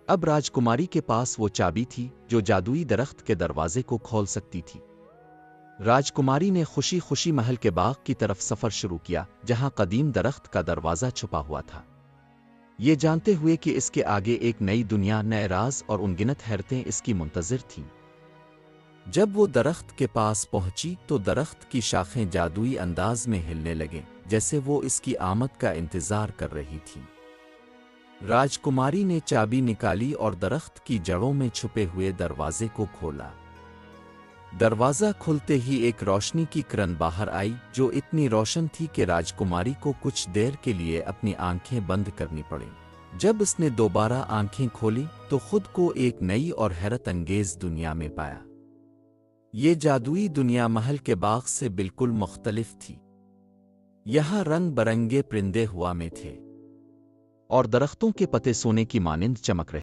اب راجکماری کے پاس وہ چابی تھی جو جادوئی درخت کے دروازے کو کھول سکتی تھی۔ راجکماری نے خوشی خوشی محل کے باغ کی طرف سفر شروع کیا جہاں قدیم درخت کا دروازہ چھپا ہوا تھا، یہ جانتے ہوئے کہ اس کے آگے ایک نئی دنیا، نئے راز اور انگنت حیرتیں اس کی منتظر تھیں۔ جب وہ درخت کے پاس پہنچی تو درخت کی شاخیں جادوئی انداز میں ہلنے لگیں جیسے وہ اس کی آمد کا انتظار کر رہی تھیں۔ راجکماری نے چابی نکالی اور درخت کی جڑوں میں چھپے ہوئے دروازے کو کھولا۔ دروازہ کھلتے ہی ایک روشنی کی کرن باہر آئی جو اتنی روشن تھی کہ راجکماری کو کچھ دیر کے لیے اپنی آنکھیں بند کرنی پڑیں۔ جب اس نے دوبارہ آنکھیں کھولی تو خود کو ایک نئی اور حیرت انگیز دنیا میں پایا۔ یہ جادوئی دنیا محل کے باغ سے بالکل مختلف تھی۔ یہاں رنگ برنگے پرندے ہوا میں تھے اور درختوں کے پتے سونے کی مانند چمک رہے۔